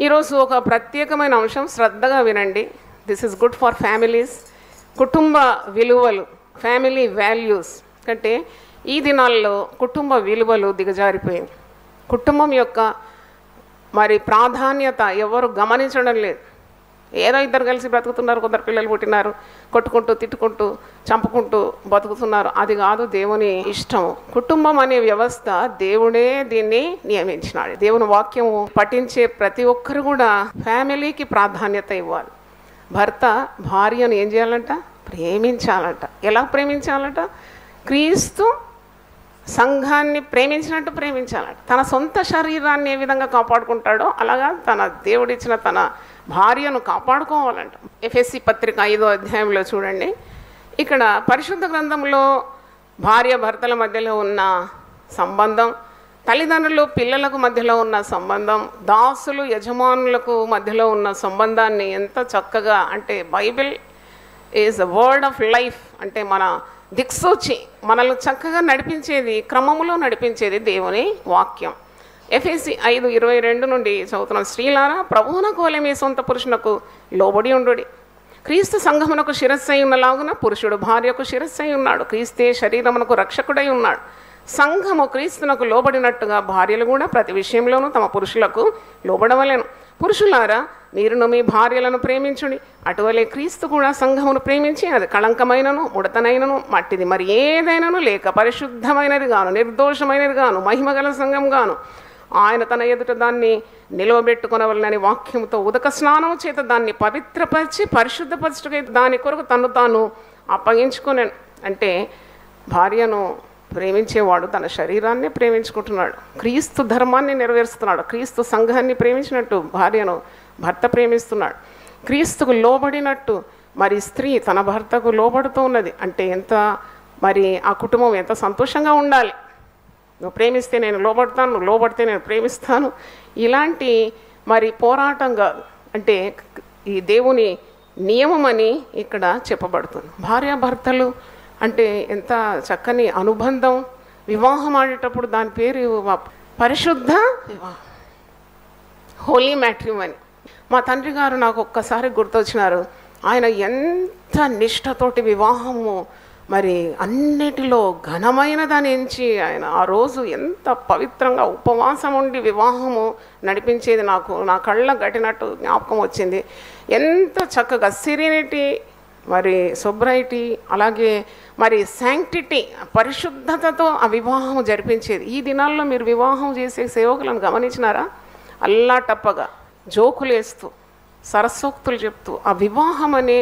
ఈరోజు ఒక ప్రత్యేకమైన అంశం, శ్రద్ధగా వినండి. This is good for families. కుటుంబ విలువలు, ఫ్యామిలీ వాల్యూస్ అంటే ఈ దినాల్లో కుటుంబ విలువలు దిగజారిపోయింది. కుటుంబం యొక్క మరి ప్రాధాన్యత ఎవరు గమనించడం లేదు. ఏదో ఇద్దరు కలిసి బ్రతుకుతున్నారు, కొందరు పిల్లలు పుట్టినారు, కొట్టుకుంటూ తిట్టుకుంటూ చంపుకుంటూ బతుకుతున్నారు. అది కాదు దేవుని ఇష్టం. కుటుంబం అనే వ్యవస్థ దేవుడే దీన్ని నియమించినాడు. దేవుని వాక్యం పఠించే ప్రతి ఒక్కరు కూడా ఫ్యామిలీకి ప్రాధాన్యత ఇవ్వాలి. భర్త భార్యను ఏం చేయాలంట? ప్రేమించాలంట. ఎలా ప్రేమించాలంట? క్రీస్తు సంఘాన్ని ప్రేమించినట్టు ప్రేమించాలంట. తన సొంత శరీరాన్ని ఏ విధంగా కాపాడుకుంటాడో అలాగా తన దేవుడిచ్చిన తన భార్యను కాపాడుకోవాలంట. ఎఫెసీ పత్రిక 5వ అధ్యాయంలో చూడండి. ఇక్కడ పరిశుద్ధ గ్రంథంలో భార్య భర్తల మధ్యలో ఉన్న సంబంధం, తల్లిదండ్రులు పిల్లలకు మధ్యలో ఉన్న సంబంధం, దాసులు యజమానులకు మధ్యలో ఉన్న సంబంధాన్ని ఎంత చక్కగా, అంటే Bible is the word of life. అంటే మన దిక్సూచి, మనల్ని చక్కగా నడిపించేది, క్రమములో నడిపించేది దేవుని వాక్యం. ఎఫెసీ 5:22 నుండి చదువుతున్నాం. స్త్రీలారా, ప్రభువునకు వలె మీ సొంత పురుషునకు లోబడి ఉండుడి. క్రీస్తు సంఘమునకు శిరస్సై ఉన్నలాగున పురుషుడు భార్యకు శిరస్సై ఉన్నాడు. క్రీస్తే శరీరమునకు రక్షకుడై ఉన్నాడు. సంఘము క్రీస్తునకు లోబడినట్టుగా భార్యలు కూడా ప్రతి విషయంలోనూ తమ పురుషులకు లోబడవలెను. పురుషులారా, మీరును మీ భార్యలను ప్రేమించుడి. అటువలే క్రీస్తు కూడా సంఘమును ప్రేమించి అది కళంకమైనను ముడతనైనను మట్టిది మరి ఏదైనాను లేక పరిశుద్ధమైనది గాను నిర్దోషమైనది గాను మహిమగల సంఘం గాను ఆయన తన ఎదుట దాన్ని నిలవబెట్టుకొనవలనని వాక్యముతో ఉదక స్నానము చేత దాన్ని పవిత్రపరిచి పరిశుద్ధపరచుటకై దాని కొరకు తను తాను అప్పగించుకున్నాను. అంటే భార్యను ప్రేమించేవాడు తన శరీరాన్ని ప్రేమించుకుంటున్నాడు, క్రీస్తు ధర్మాన్ని నెరవేరుస్తున్నాడు. క్రీస్తు సంఘాన్ని ప్రేమించినట్టు భార్యను భర్త ప్రేమిస్తున్నాడు. క్రీస్తుకు లోబడినట్టు మరి స్త్రీ తన భర్తకు లోబడుతూ ఉన్నది. అంటే ఎంత మరి ఆ కుటుంబం ఎంత సంతోషంగా ఉండాలి. నువ్వు ప్రేమిస్తే నేను లోబడతాను, నువ్వు లోబడితే నేను ప్రేమిస్తాను. ఇలాంటి మరి పోరాటం కాదు, అంటే ఈ దేవుని నియమం అని ఇక్కడ చెప్పబడుతుంది. భార్యాభర్తలు అంటే ఎంత చక్కని అనుబంధం. వివాహం ఆడేటప్పుడు దాని పేరు పరిశుద్ధ వివాహం, హోలీ మ్యాట్రిమోనీ. మా తండ్రి గారు నాకు ఒక్కసారి గుర్తొచ్చినారు. ఆయన ఎంత నిష్ఠతోటి వివాహము మరి అన్నిటిలో ఘనమైన దాని ఎంచి ఆయన ఆ రోజు ఎంత పవిత్రంగా ఉపవాసం ఉండి వివాహము నడిపించేది నాకు నా కళ్ళ గట్టినట్టు జ్ఞాపకం వచ్చింది. ఎంత చక్కగా సిరీనిటీ, మరి సొబ్రైటీ, అలాగే మరి శాంక్టిటీ, పరిశుద్ధతతో ఆ వివాహం జరిపించేది. ఈ దినాల్లో మీరు వివాహం చేసే సేవకులను గమనించినారా? అల్లా టప్పగా జోకులేస్తూ సరస్సోక్తులు చెప్తూ ఆ వివాహం అనే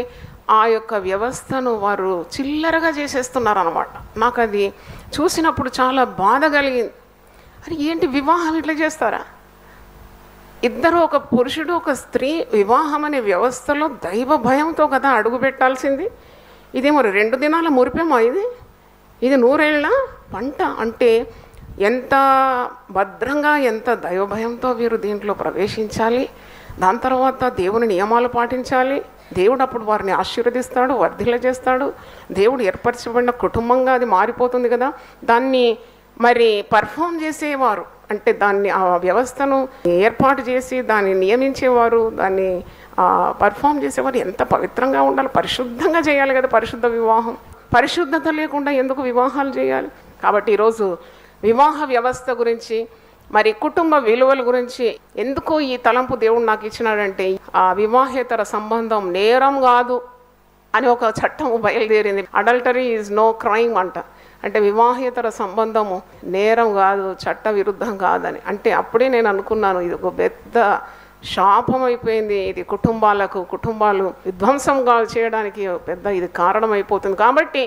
ఆ యొక్క వ్యవస్థను వారు చిల్లరగా చేసేస్తున్నారు అన్నమాట. నాకు అది చూసినప్పుడు చాలా బాధ కలిగింది. అరే ఏంటి వివాహం ఇట్లా చేస్తారా? ఇద్దరు, ఒక పురుషుడు ఒక స్త్రీ వివాహం అనే వ్యవస్థలో దైవ భయంతో కదా అడుగు పెట్టాల్సింది. ఇదే మరి 2 దినాల మురిపేమో ఇది 100 ఏళ్ళ పంట. అంటే ఎంత భద్రంగా ఎంత దైవభయంతో వీరు దీంట్లో ప్రవేశించాలి. దాని తర్వాత దేవుని నియమాలు పాటించాలి. దేవుడు అప్పుడు వారిని ఆశీర్వదిస్తాడు, వర్ధిల్ల చేస్తాడు. దేవుడు ఏర్పరచబడిన కుటుంబంగా అది మారిపోతుంది కదా. దాన్ని మరి పర్ఫామ్ చేసేవారు, అంటే దాన్ని ఆ వ్యవస్థను ఏర్పాటు చేసి దాన్ని నియమించేవారు, దాన్ని పర్ఫామ్ చేసేవారు ఎంత పవిత్రంగా ఉండాలి, పరిశుద్ధంగా చేయాలి కదా. పరిశుద్ధ వివాహం, పరిశుద్ధత లేకుండా ఎందుకు వివాహాలు చేయాలి? కాబట్టి ఈరోజు వివాహ వ్యవస్థ గురించి, మరి కుటుంబ విలువల గురించి ఎందుకో ఈ తలంపు దేవుడు నాకు ఇచ్చినాడంటే, ఆ వివాహేతర సంబంధం నేరం కాదు అని ఒక చట్టం బయలుదేరింది. అడల్టరీ ఈజ్ నో క్రైమ్ అంట. అంటే వివాహేతర సంబంధము నేరం కాదు, చట్ట విరుద్ధం కాదని. అంటే అప్పుడే నేను అనుకున్నాను, ఇది ఒక పెద్ద శాపం అయిపోయింది. ఇది కుటుంబాలు విధ్వంసంగా చేయడానికి పెద్ద ఇది కారణమైపోతుంది. కాబట్టి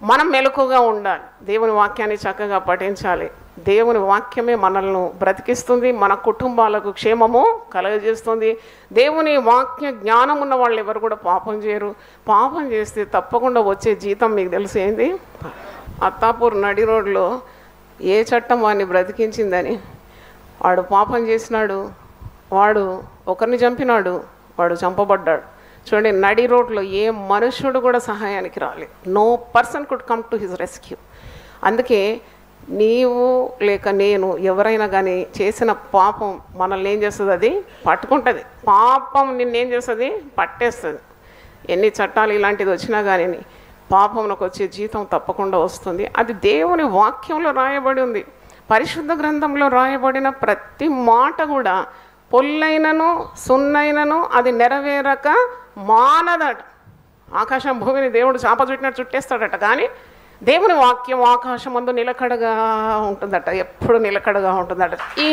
మనం మెలకుగా ఉండాలి, దేవుని వాక్యాన్ని చక్కగా పఠించాలి. దేవుని వాక్యమే మనల్ని బ్రతికిస్తుంది, మన కుటుంబాలకు క్షేమము కలగజేస్తుంది. దేవుని వాక్య జ్ఞానం ఉన్న వాళ్ళు ఎవరు కూడా పాపం చేయరు. పాపం చేస్తే తప్పకుండా వచ్చే జీతం మీకు తెలుసు ఏంది? అత్తాపూర్ నడి రోడ్లో ఏ చట్టం వాడిని బ్రతికించిందని? వాడు పాపం చేసినాడు, వాడు ఒకరిని చంపినాడు, వాడు చంపబడ్డాడు. చూడండి, నడి రోడ్లో ఏ మనుషుడు కూడా సహాయానికి రాలేదు. No person could come to his rescue. అందుకే నీవు లేక నేను ఎవరైనా కానీ చేసిన పాపం మనల్ని ఏం చేస్తుంది? అది పట్టుకుంటుంది. పాపం నిన్నేం చేస్తుంది? పట్టేస్తుంది. ఎన్ని చట్టాలు ఇలాంటిది వచ్చినా కానీ పాపంలోకి వచ్చే జీతం తప్పకుండా వస్తుంది. అది దేవుని వాక్యంలో రాయబడి ఉంది. పరిశుద్ధ గ్రంథంలో రాయబడిన ప్రతి మాట కూడా పొల్లైనను సున్నైనను అది నెరవేరక మానదట. ఆకాశం భూమిని దేవుడు చాప చుట్టినట్టు చుట్టేస్తాడట, కానీ దేవుని వాక్యం ఆకాశమందు నిలకడగా ఉంటుందట, ఎప్పుడు నిలకడగా ఉంటుందట. ఈ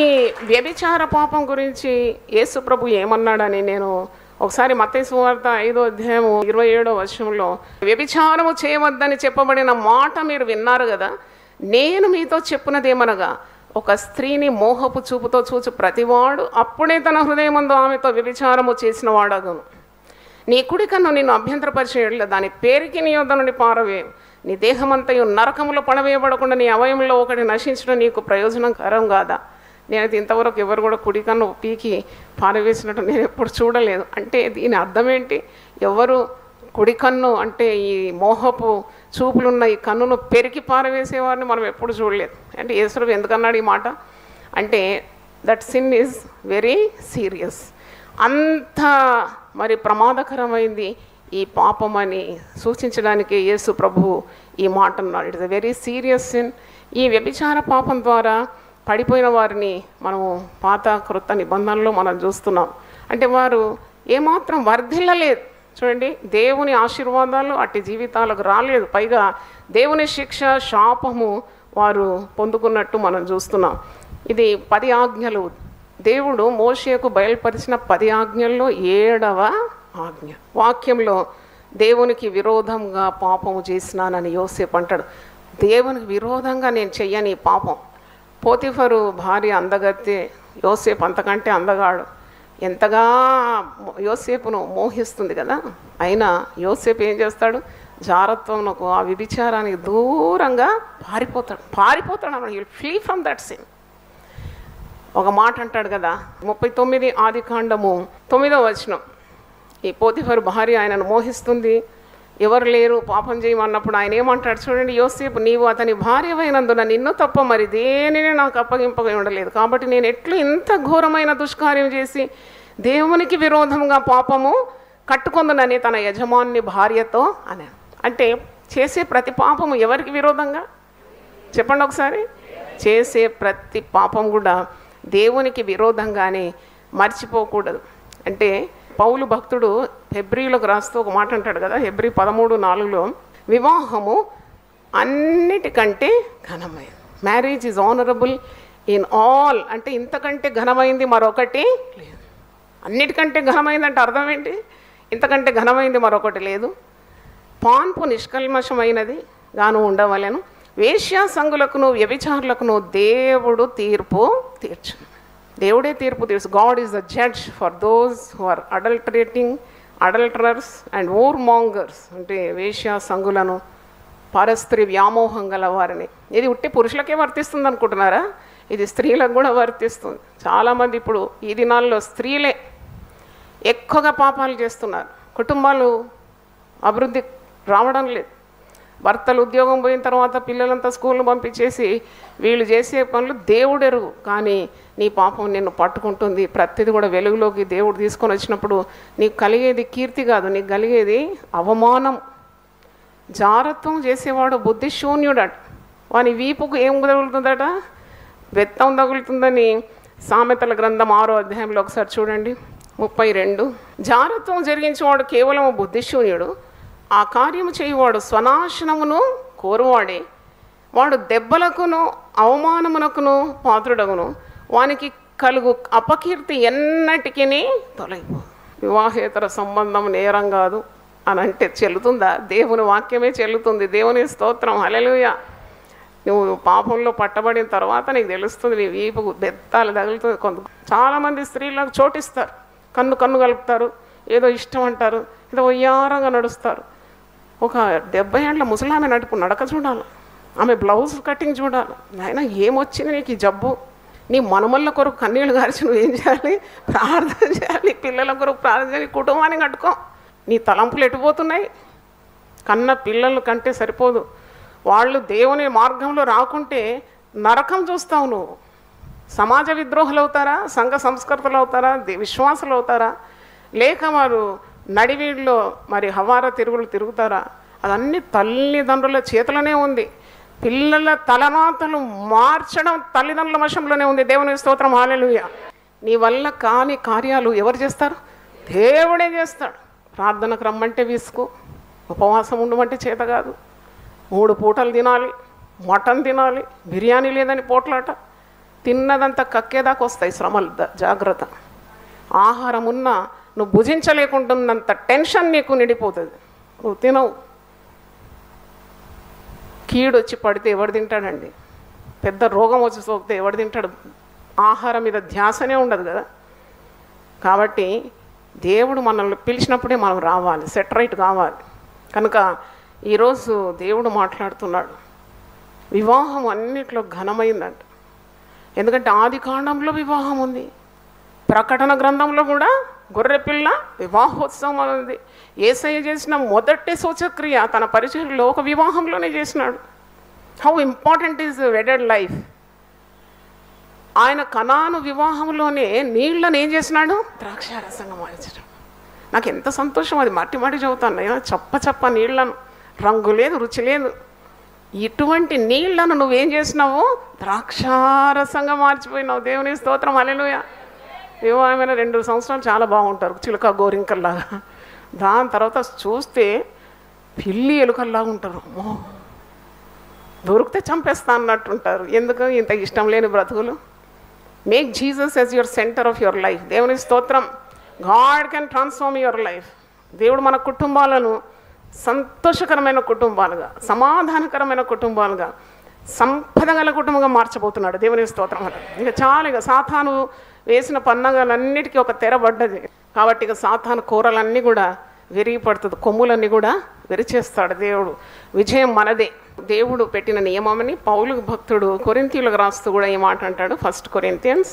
వ్యభిచార పాపం గురించి యేసు ప్రభు ఏమన్నాడని నేను ఒకసారి మత్తయి సువార్త 5వ అధ్యాయం 27వ వచనంలో, వ్యభిచారము చేయవద్దని చెప్పబడిన మాట మీరు విన్నారు కదా, నేను మీతో చెప్పినదేమనగా ఒక స్త్రీని మోహపు చూపుతో చూచు ప్రతివాడు అప్పుడే తన హృదయమందు ఆమెతో వ్యభిచారము చేసిన వాడగును. నీ కుడి కన్ను నిన్ను అభ్యంతరపరిచేయట్లే, దాని పేరుకి నీ యొద్ద నుండి పారవేయు. నీ దేహమంతయు నరకములో పడవేయబడకుండా నీ అవయంలో ఒకటి నశించడం నీకు ప్రయోజనకరం కాదా? నేనైతే ఇంతవరకు ఎవరు కూడా కుడి కన్ను పీకి పారవేసినట్టు నేను ఎప్పుడు చూడలేదు. అంటే దీని అర్థం ఏంటి? ఎవరు కుడి కన్ను అంటే ఈ మోహపు చూపులున్న ఈ కన్నును పెరికి పారవేసేవారిని మనం ఎప్పుడు చూడలేదు. అంటే యేసు ఎందుకన్నాడు ఈ మాట అంటే that sin is very serious. అంత మరి ప్రమాదకరమైంది ఈ పాపం అని సూచించడానికి యేసు ప్రభువు ఈ మాట అన్నాడు. It's a very serious sin. ఈ వ్యభిచార పాపం ద్వారా పడిపోయిన వారిని మనము పాత క్రొత్త నిబంధనలో మనం చూస్తున్నాం. అంటే వారు ఏమాత్రం వర్ధిల్లలేదు. చూడండి, దేవుని ఆశీర్వాదాలు అట్టి జీవితాలకు రాలేదు. పైగా దేవుని శిక్ష శాపము వారు పొందుకున్నట్టు మనం చూస్తున్నాం. ఇది 10 ఆజ్ఞలు. దేవుడు మోషేకు బయలుపరిచిన 10 ఆజ్ఞల్లో 7వ ఆజ్ఞ. వాక్యంలో దేవునికి విరోధంగా పాపము చేసినానని యోసేపు అంటాడు. దేవునికి విరోధంగా నేను చెయ్యని పాపం. పోతిఫరు భార్య అందగత్తే, యోసేపు అంతకంటే అందగాడు. ఎంతగా యోసేపును మోహిస్తుంది కదా. అయినా యోసేపు ఏం చేస్తాడు? జారత్వంకు, ఆ వ్యభిచారానికి దూరంగా పారిపోతాడు అన్నమాట. You flea from that sin. ఒక మాట అంటాడు కదా, 39 ఆదికాండము 9వ వచనం. ఈ పోతిఫరు భార్య ఆయనను మోహిస్తుంది, ఎవరు లేరు పాపం చేయమన్నప్పుడు ఆయన ఏమంటాడు చూడండి, యోసేపు నీవు అతని భార్యవైనందున నిన్ను తప్ప మరి దేనిని నాకు అప్పగింపగా ఉండలేదు, కాబట్టి నేను ఎట్లు ఇంత ఘోరమైన దుష్కార్యం చేసి దేవునికి విరోధంగా పాపము కట్టుకొందునని తన యజమాని భార్యతో అని. అంటే చేసే ప్రతి పాపము ఎవరికి విరోధంగా చెప్పండి ఒకసారి? చేసే ప్రతి పాపం కూడా దేవునికి విరోధంగానే. మర్చిపోకూడదు. అంటే పౌలు భక్తుడు హెబ్రీలకు రాస్తూ ఒక మాట అంటాడు కదా, హెబ్రీ 13:4లో, వివాహము అన్నిటికంటే ఘనమైనది. Marriage is honourable in all. అంటే ఇంతకంటే ఘనమైంది మరొకటి లేదు. అన్నిటికంటే ఘనమైందంటే అర్థం ఏంటి? ఇంతకంటే ఘనమైంది మరొకటి లేదు. పాన్పు నిష్కల్మషమైనది గాను ఉండవలెను. వేశ్యా సంగులకును వ్యభిచారులకును దేవుడు తీర్పు తీర్చును. దేవుడే తీర్పు తీర్చు. God is the judge for those who are adulterers and whoremongers. అంటే వేశ్యా సంగులను, పరస్త్రీ వ్యామోహం గల వారిని. ఇది ఉట్టి పురుషులకే వర్తిస్తుంది అనుకుంటున్నారా? ఇది స్త్రీలకు కూడా వర్తిస్తుంది. చాలామంది ఇప్పుడు ఈ దినాల్లో స్త్రీలే ఎక్కువగా పాపాలు చేస్తున్నారు. కుటుంబాలు అభివృద్ధి రావడం లేదు. భర్తలు ఉద్యోగం పోయిన తర్వాత పిల్లలంతా స్కూల్ను పంపించేసి వీళ్ళు చేసే పనులు దేవుడెరుగు, కానీ నీ పాపం నిన్ను పట్టుకుంటుంది. ప్రతిది కూడా వెలుగులోకి దేవుడు తీసుకొని వచ్చినప్పుడు నీకు కలిగేది కీర్తి కాదు, నీకు కలిగేది అవమానం. జారత్వం చేసేవాడు బుద్ధిశూన్యుడట. వాని వీపుకు ఏం తగులుతుందట? బెత్తం తగులుతుందని సామెతల గ్రంథం 6వ అధ్యాయంలో ఒకసారి చూడండి, 32. జారత్వం జరిగించేవాడు కేవలం బుద్ధిశూన్యుడు, ఆ కార్యము చేయువాడు స్వనాశనమును కోరువాడే. వాడు దెబ్బలకును అవమానమునకును పాత్రుడగును, వానికి కలుగు అపకీర్తి ఎన్నటికీ తొలగిపో. వివాహేతర సంబంధం నేరం కాదు అని అంటే చెల్లుతుందా? దేవుని వాక్యమే చెల్లుతుంది. దేవుని స్తోత్రం, హల్లెలూయా. నువ్వు పాపంలో పట్టబడిన తర్వాత నీకు తెలుస్తుంది, నీ వీపు బెత్తాలు తగులుతుంది. చాలామంది స్త్రీలకు చోటిస్తారు, కన్ను కలుపుతారు, ఏదో ఇష్టం అంటారు, ఏదో వయ్యారంగా నడుస్తారు. ఒక 70 ఏళ్ళ ముసలామె నడక చూడాలి, ఆమె బ్లౌజ్ కటింగ్ చూడాలి. నాయన ఏమొచ్చింది నీకు ఈ జబ్బు? నీ మనుమళ్ళ కొరకు కన్నీళ్ళు గారిచి నువ్వేం చేయాలి? ప్రార్థన చేయాలి. పిల్లల కొరకు ప్రార్థన చేయాలి. కుటుంబాన్ని కట్టుకో. నీ తలంపులు ఎటుపోతున్నాయి? కన్న పిల్లల కంటే సరిపోదు. వాళ్ళు దేవుని మార్గంలో రాకుంటే నరకం చూస్తావు నువ్వు. సమాజ విద్రోహులు అవుతారా, సంఘ సంస్కృతులు అవుతారా, విశ్వాసులు అవుతారా, లేక వారు నడివీడిలో మరి హవార తిరుగులు తిరుగుతారా? అదన్నీ తల్లిదండ్రుల చేతిలోనే ఉంది. పిల్లల తలరాతలు మార్చడం తల్లిదండ్రుల వశంలోనే ఉంది. దేవుని స్తోత్రం, హల్లెలూయా. నీ వల్ల కాని కార్యాలు ఎవరు చేస్తారు? దేవుడే చేస్తాడు. ప్రార్థనకు రమ్మంటే విసుకు, ఉపవాసం ఉండమంటే చేత కాదు, 3 పూటలు తినాలి, మటన్ తినాలి, బిర్యానీ లేదని పోట్లాట, తిన్నదంతా కక్కేదాకా వస్తాయి శ్రమలు. జాగ్రత్త. ఆహారం ఉన్నా నువ్వు భుజించలేకుంటున్నంత టెన్షన్ నీకు నిండిపోతుంది. నువ్వు తినవు. కీడొచ్చి పడితే ఎవడు తింటాడండి? పెద్ద రోగం వచ్చి సోకితే ఎవడు తింటాడు? ఆహారం మీద ధ్యాసనే ఉండదు కదా. కాబట్టి దేవుడు మనల్ని పిలిచినప్పుడే మనం రావాలి, సెట్ రైట్ కావాలి. కనుక ఈరోజు దేవుడు మాట్లాడుతున్నాడు. వివాహం అన్నిట్లో ఘనమైందంట. ఎందుకంటే ఆది కాండంలో వివాహం ఉంది, ప్రకటన గ్రంథంలో కూడా గొర్రెపిల్ల వివాహోత్సవం ఉంది. యేసయ్య చేసిన మొదటి సూచక్రియ తన పరిచర్యలో ఒక వివాహంలోనే చేసినాడు. How important is wedded life. ఆయన కనాను వివాహంలోనే నీళ్ళని ఏం చేసినాడు? ద్రాక్షారసంగా మార్చడం. నాకు ఎంత సంతోషం. అది మట్టి చదువుతాను. చప్ప నీళ్లను, రంగు లేదు, రుచి లేదు. ఇటువంటి నీళ్లను నువ్వేం చేసినావు? ద్రాక్షారసంగా మార్చిపోయినావు. దేవుని స్తోత్రం, హల్లెలూయా. వివాహమైన 2 సంవత్సరాలు చాలా బాగుంటారు, చిలుక గోరింకల్లాగా. దాని తర్వాత చూస్తే పిల్లి ఎలుకల్లాగా ఉంటారు. దొరికితే చంపేస్తా అన్నట్టుంటారు. ఎందుకు ఇంత ఇష్టం లేని బ్రతుకులు? Make Jesus as your centre of your life. దేవుని స్తోత్రం. God can transform your life. దేవుడు మన కుటుంబాలను సంతోషకరమైన కుటుంబాలుగా, సమాధానకరమైన కుటుంబాలుగా, సంపద గల కుటుంబంగా మార్చబోతున్నాడు. దేవుని స్తోత్రం. ఇంకా చాలా ఇక సాతాను వేసిన పన్నగాలన్నిటికీ ఒక తెర పడ్డది. కాబట్టి ఇక సాతాను కూరలన్నీ కూడా విరిగిపడుతుంది, కొమ్ములన్నీ కూడా విరిచేస్తాడు దేవుడు. విజయం మనదే. దేవుడు పెట్టిన నియమమని పౌలు భక్తుడు కొరింథీయులకు రాస్తూ కూడా ఈ మాట అంటాడు. 1 Corinthians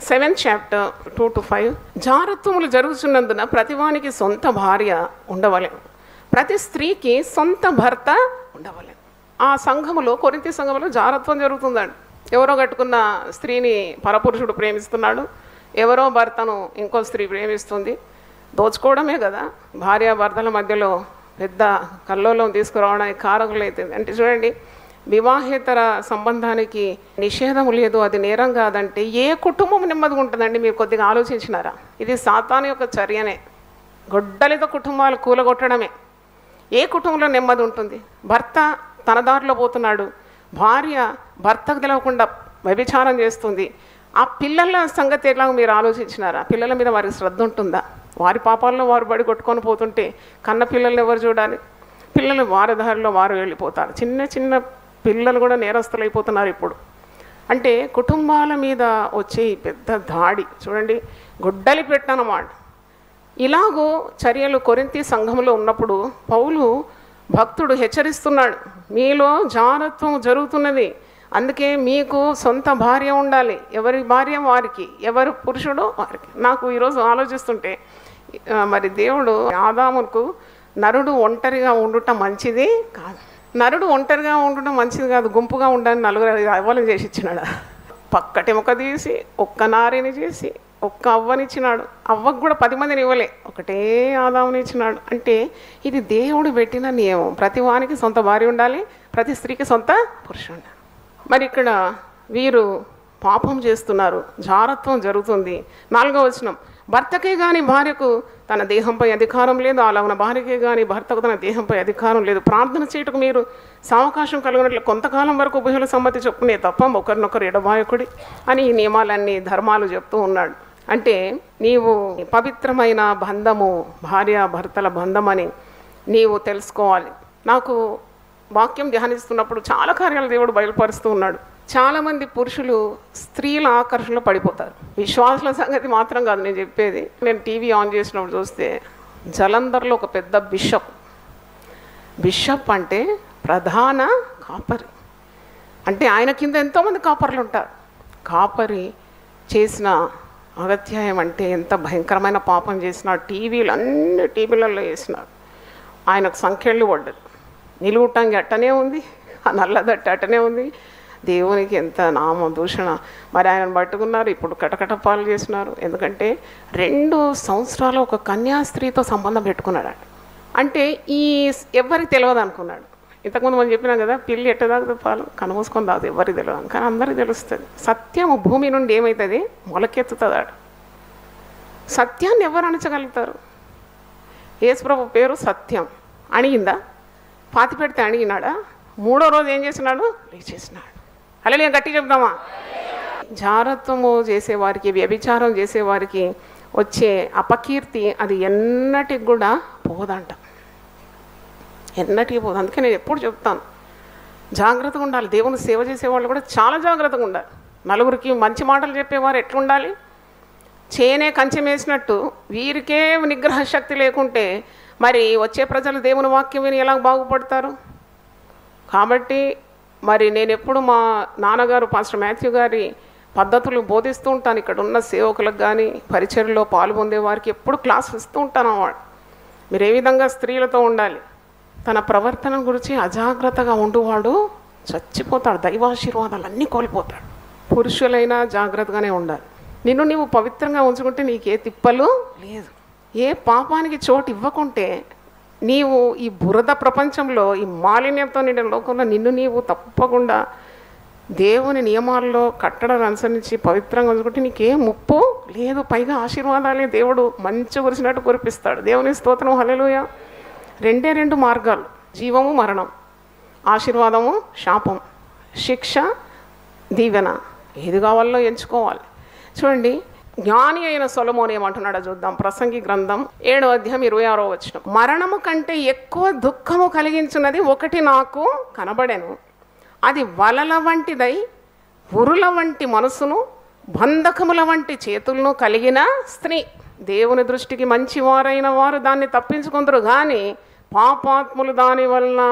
7th chapter 2-5. జారత్వములు జరుగుతున్నందున ప్రతివానికి సొంత భార్య ఉండవలెను, ప్రతి స్త్రీకి సొంత భర్త ఉండవలెను. ఆ సంఘములో, కొరింథీ సంఘములో జారత్వం జరుగుతుందండి. ఎవరో కట్టుకున్న స్త్రీని పరపురుషుడు ప్రేమిస్తున్నాడు, ఎవరో భర్తను ఇంకో స్త్రీ ప్రేమిస్తుంది. దోచుకోవడమే కదా. భార్యాభర్తల మధ్యలో పెద్ద కల్లోలం తీసుకురావడానికి కారకులైతుంది. అంటే చూడండి, వివాహేతర సంబంధానికి నిషేధం లేదు, అది నేరం కాదంటే ఏ కుటుంబం నెమ్మదిగా ఉంటుందండి? మీరు కొద్దిగా ఆలోచించినారా? ఇది సాతాను యొక్క చర్యనే. గొడ్డలితో కుటుంబాలు కూలగొట్టడమే. ఏ కుటుంబంలో నెమ్మది ఉంటుంది? భర్త తన దారిలో పోతున్నాడు, భార్య భర్తకు తెలవకుండా వ్యభిచారం చేస్తుంది. ఆ పిల్లల సంగతి ఎలాగో మీరు ఆలోచించినారా? పిల్లల మీద వారికి శ్రద్ధ ఉంటుందా? వారి పాపాల్లో వారు బడి కొట్టుకొని పోతుంటే కన్న పిల్లల్ని ఎవరు చూడాలి? పిల్లలు వారి దారిలో వారు వెళ్ళిపోతారు. చిన్న చిన్న పిల్లలు కూడా నేరస్తులు అయిపోతున్నారు ఇప్పుడు. అంటే కుటుంబాల మీద వచ్చే పెద్ద దాడి చూడండి, గొడ్డలి పెట్టనమాట. ఇలాగూ చర్యలు కొరింథీ సంఘంలో ఉన్నప్పుడు పౌలు భక్తుడు హెచ్చరిస్తున్నాడు, మీలో జారత్వం జరుగుతున్నది, అందుకే మీకు సొంత భార్య ఉండాలి. ఎవరి భార్య వారికి, ఎవరు పురుషుడు వారికి. నాకు ఈరోజు ఆలోచిస్తుంటే మరి దేవుడు ఆదాముకు నరుడు ఒంటరిగా ఉండటం మంచిది కాదు, నరుడు ఒంటరిగా ఉండటం మంచిది కాదు, గుంపుగా ఉండని 4 అవ్వలను చేసి ఇచ్చినాడు. పక్కటి ముక్క తీసి ఒక్క నారిని చేసి ఒక్క అవ్వనిచ్చినాడు. అవ్వకు కూడా 10 మందిని ఇవ్వలే, ఒకటే ఆదాముని ఇచ్చినాడు. అంటే ఇది దేవుడు పెట్టిన నియమం. ప్రతి వానికి సొంత భార్య ఉండాలి, ప్రతి స్త్రీకి సొంత పురుషుడు ఉండాలి. మరి ఇక్కడ వీరు పాపం చేస్తున్నారు, జారత్వం జరుగుతుంది. 4వ వచనం, భర్తకే కానీ భార్యకు తన దేహంపై అధికారం లేదు, అలాగున భార్యకే కానీ భర్తకు తన దేహంపై అధికారం లేదు. ప్రార్థన చేయటకు మీరు సావకాశం కలిగినట్లు కొంతకాలం వరకు ఉభయుల సమ్మతి చెప్పుకునే తప్ప ఒకరినొకరు ఎడబాయకుడి అని ఈ నియమాలన్నీ ధర్మాలు చెప్తూ ఉన్నాడు. అంటే నీవు పవిత్రమైన బంధము భార్య భర్తల బంధమని నీవు తెలుసుకోవాలి. నాకు వాక్యం ధ్యానిస్తున్నప్పుడు చాలా కార్యాలు దేవుడు బయలుపరుస్తూ ఉన్నాడు. చాలామంది పురుషులు స్త్రీల ఆకర్షణలో పడిపోతారు. విశ్వాసుల సంగతి మాత్రం కాదు నేను చెప్పేది. నేను టీవీ ఆన్ చేసినప్పుడు చూస్తే జలంధర్లో ఒక పెద్ద బిషప్ అంటే ప్రధాన కాపరి. అంటే ఆయన కింద ఎంతోమంది కాపర్లు ఉంటారు. కాపరి చేసిన అగత్యాయం అంటే ఎంత భయంకరమైన పాపం చేసిన అన్ని టీవీలలో వేసినారు. ఆయనకు సంఖ్యలు పడ్డది. నిలువుటంగి అట్టనే ఉంది, ఆ నల్లదట్టు అట్టనే ఉంది, దేవునికి ఎంత నామ దూషణ. మరి ఆయనను పట్టుకున్నారు, ఇప్పుడు కటకటపాలు చేసినారు. ఎందుకంటే 2 సంవత్సరాలు ఒక కన్యాస్త్రీతో సంబంధం పెట్టుకున్నాడు. అంటే ఎవరికి తెలియదు అనుకున్నాడు. ఇంతకుముందు మనం చెప్పినాం కదా, పిల్లి ఎట్ట తాగుతుంది పాలు, కనుమూసుకొని తాగుతుంది, ఎవరికి తెలియదు. కానీ అందరికీ తెలుస్తుంది. సత్యము భూమి నుండి ఏమవుతుంది, మొలకెత్తుతాడు. సత్యాన్ని ఎవరు అణచగలుగుతారు? యేసుప్రభు పేరు సత్యం. అణిగిందా? పాతి పెడితే అణిగినాడా? 3వ రోజు ఏం చేసినాడు? లేచేసినాడు. హల్లెలూయా గట్టి చెప్దామా? జారత్వము చేసేవారికి, వ్యభిచారం చేసేవారికి వచ్చే అపకీర్తి అది ఎన్నటికి కూడా పోదంట, ఎన్నటికి పోదు. అందుకే నేను ఎప్పుడు చెప్తాను, జాగ్రత్తగా ఉండాలి. దేవుని సేవ చేసేవాళ్ళు కూడా చాలా జాగ్రత్తగా ఉండాలి. నలుగురికి మంచి మాటలు చెప్పేవారు ఎట్లుండాలి? చేనే కంచెం వేసినట్టు వీరికే నిగ్రహ శక్తి లేకుంటే మరి వచ్చే ప్రజలు దేవుని వాక్యం విని ఎలా బాగుపడతారు? కాబట్టి మరి నేను ఎప్పుడు మా నాన్నగారు పాస్టర్ మాథ్యూ గారి పద్ధతులు బోధిస్తూ ఉంటాను. ఇక్కడ ఉన్న సేవకులకు కానీ పరిచర్యలో పాల్గొందే వారికి ఎప్పుడు క్లాస్ ఇస్తూ ఉంటాను. అన్నమాట మీరు ఏ విధంగా స్త్రీలతో ఉండాలి, తన ప్రవర్తన గురించి అజాగ్రత్తగా ఉండువాడు చచ్చిపోతాడు, దైవాశీర్వాదాలు అన్నీ కోల్పోతాడు. పురుషులైనా జాగ్రత్తగానే ఉండాలి. నిన్ను నీవు పవిత్రంగా ఉంచుకుంటే నీకే తిప్పలు లేదు. ఏ పాపానికి చోటు ఇవ్వకుంటే నీవు ఈ బురద ప్రపంచంలో, ఈ మాలిన్యంతో నిండిన లోకంలో నిన్ను నీవు తప్పకుండా దేవుని నియమాల్లో కట్టడాన్ని అనుసరించి పవిత్రంగా ఉంచుకుంటే నీకే ముప్పు లేదు. పైగా ఆశీర్వాదాలే దేవుడు మంచి కురిసినట్టు కురిపిస్తాడు. దేవుని స్తోత్రం, హల్లెలూయా. 2 మార్గాలు, జీవము మరణం, ఆశీర్వాదము శాపం, శిక్ష దీవెన. ఏది కావాలో ఎంచుకోవాలి. చూడండి, జ్ఞాని అయిన సొలొమోను ఏమంటున్నాడో చూద్దాం. ప్రసంగి గ్రంథం 7వ అధ్యాయం 26వ వచనం. మరణము కంటే ఎక్కువ దుఃఖము కలిగించున్నది ఒకటి నాకు కనబడెను, అది వలల వంటిదై ఉరుల వంటి మనసును బంధకముల వంటి చేతులను కలిగిన స్త్రీ. దేవుని దృష్టికి మంచివారైన వారు దాన్ని తప్పించుకుందరు, కానీ పాపాత్ములు దాని వలన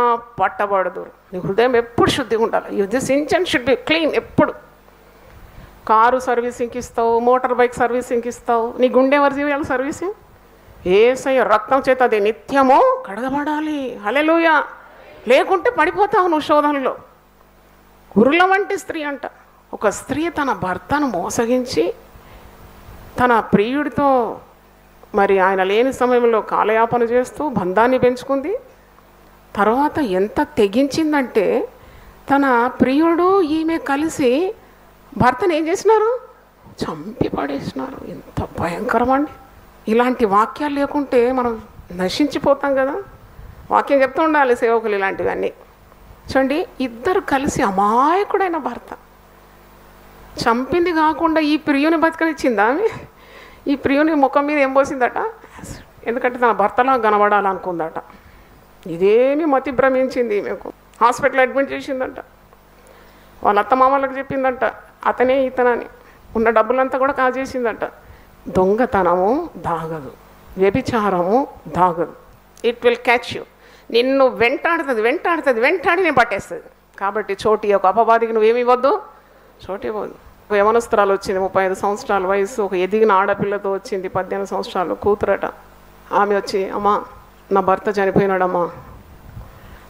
పట్టబడదురు. నీ హృదయం ఎప్పుడు శుద్ధిగా ఉండాలి. This engine should be clean. ఎప్పుడు కారు సర్వీసింగ్కి ఇస్తావు, మోటార్ బైక్ సర్వీసింగ్కి ఇస్తావు, నీ గుండె ఎవరు చేయాలి సర్వీసింగ్? యేసయ్య రక్తం చేత అది నిత్యము కడగబడాలి. హల్లెలూయా. లేకుంటే పడిపోతావు నువ్వు శోధనలో. గురుల వంటి స్త్రీ అంట. ఒక స్త్రీ తన భర్తను మోసగించి తన ప్రియుడితో మరి ఆయన లేని సమయంలో కాలయాపన చేస్తూ బంధాన్ని పెంచుకుంది. తర్వాత ఎంత తెగించిందంటే తన ప్రియుడు ఈమె కలిసి భర్తను ఏం చేసినారు? చంపి పడేసినారు. ఎంత భయంకరమండి. ఇలాంటి వాక్యాలు లేకుంటే మనం నశించిపోతాం కదా. వాక్యం చెప్తూ ఉండాలి సేవకులు ఇలాంటివన్నీ. చూడండి, ఇద్దరు కలిసి అమాయకుడైన భర్త చంపింది కాకుండా ఈ ప్రియుని బతకనిచ్చిందా ఆమె? ఈ ప్రియుని ముఖం మీద ఏం పోసిందట? ఎందుకంటే తన భర్తలా కనబడాలనుకుందట. ఇదేమి మతి భ్రమించింది ఈమెకు. హాస్పిటల్ అడ్మిట్ చేసిందంట. వాళ్ళ అత్తమామలకు చెప్పిందంట అతనే ఇతనని. ఉన్న డబ్బులంతా కూడా కాజేసిందంట. దొంగతనము దాగదు, వ్యభిచారము దాగదు. It will catch you. నిన్ను వెంటాడి నేను పట్టేస్తుంది. కాబట్టి చోటు ఒక అపవాదికి నువ్వేమి ఇవ్వద్దు, చోటు ఇవ్వద్దు. యవనస్తురాలు వచ్చింది, 35 సంవత్సరాల వయసు, ఒక ఎదిగిన ఆడపిల్లతో వచ్చింది, 18 సంవత్సరాలు కూతురట. ఆమె వచ్చి, అమ్మా నా భర్త చనిపోయినాడమ్మా,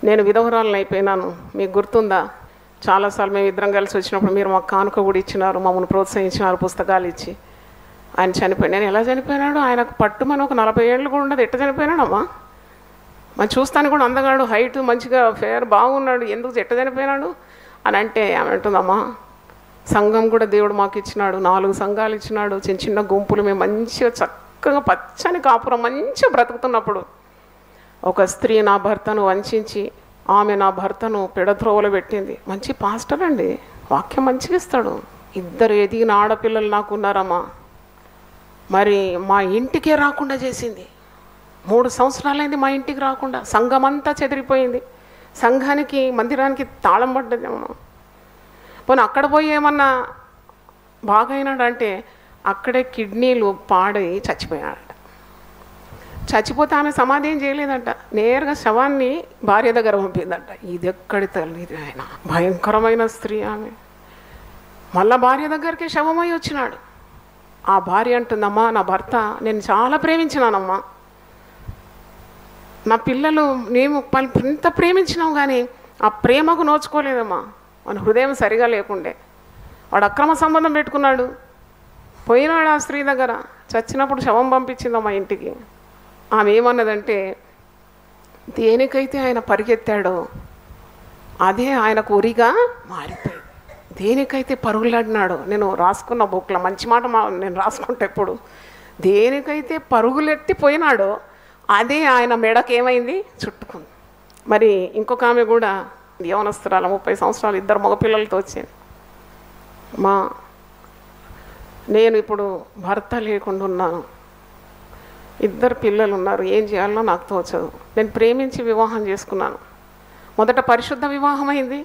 నేను విధవరాలను అయిపోయినాను, మీకు గుర్తుందా? చాలాసార్లు మేము ఇద్దరం కలిసి వచ్చినప్పుడు మీరు మాకు కానుక కూడా ఇచ్చినారు, మమ్మల్ని ప్రోత్సహించినారు పుస్తకాలు ఇచ్చి. ఆయన చనిపోయాడు. నేను ఎలా చనిపోయినాడు? ఆయనకు పట్టుమని ఒక 40 ఏళ్ళు కూడా ఉండదు. ఎట్ట చనిపోయినాడమ్మా? మనం చూస్తానికి కూడా అందగాడు, హైట్ మంచిగా ఫేర్ బాగున్నాడు, ఎందుకు ఎట్ట చనిపోయినాడు అని అంటే ఆమె అంటుందమ్మా, సంఘం కూడా దేవుడు మాకు ఇచ్చినాడు, 4 సంఘాలు ఇచ్చినాడు, చిన్న చిన్న గుంపులు, మేము మంచిగా చక్కగా పచ్చని కాపురం మంచిగా బ్రతుకుతున్నప్పుడు ఒక స్త్రీ నా భర్తను వంచి ఆమె నా భర్తను పెడద్రోవలో పెట్టింది. మంచి పాస్టర్ అండి, వాక్యం మంచిగా ఇస్తాడు. 2 ఎదిగిన ఆడపిల్లలు నాకు ఉన్నారమ్మా. మరి మా ఇంటికే రాకుండా చేసింది. 3 సంవత్సరాలైంది మా ఇంటికి రాకుండా. సంఘం అంతా చెదిరిపోయింది. సంఘానికి మందిరానికి తాళం పడ్డది. పోనీ అక్కడ పోయి ఏమన్నా బాగైనాడంటే అక్కడే కిడ్నీలు పాడై చచ్చిపోయాడట. చచ్చిపోతే ఆమె సమాధి ఏం చేయలేదంట, నేరుగా శవాన్ని భార్య దగ్గర పంపిందంట. ఇది ఎక్కడి తల్లి, ఇది ఆయన భయంకరమైన స్త్రీ ఆమె. మళ్ళా భార్య దగ్గరికి శవమై వచ్చినాడు. ఆ భార్య అంటుందమ్మా, నా భర్త నేను చాలా ప్రేమించినానమ్మా, నా పిల్లలు మేము ఇంత ప్రేమించినాం కానీ ఆ ప్రేమకు నోచుకోలేదమ్మా, మన హృదయం సరిగా లేకుండే. వాడు అక్రమ సంబంధం పెట్టుకున్నాడు, పోయినాడు ఆ స్త్రీ దగ్గర. చచ్చినప్పుడు శవం పంపించింది మా ఇంటికి. ఆమె ఏమన్నదంటే, దేనికైతే ఆయన పరిగెత్తాడో అదే ఆయనకు ఉరిగా మారిపోయింది. దేనికైతే పరుగులాడినాడో, నేను రాసుకున్న బుక్లో మంచి మాట నేను రాసుకుంటే ఎప్పుడు, దేనికైతే పరుగులెత్తి పోయినాడో అదే ఆయన మెడకేమైంది, చుట్టుకుంది. మరి ఇంకొక ఆమె కూడా యవనస్తురాలు, 30 సంవత్సరాలు, 2 మగపిల్లలతో వచ్చింది. నేను ఇప్పుడు భర్త లేకుండా ఉన్నాను, 2 పిల్లలు ఉన్నారు, ఏం చేయాలో నాకు తోచదు. నేను ప్రేమించి వివాహం చేసుకున్నాను. మొదట పరిశుద్ధ వివాహం అయింది.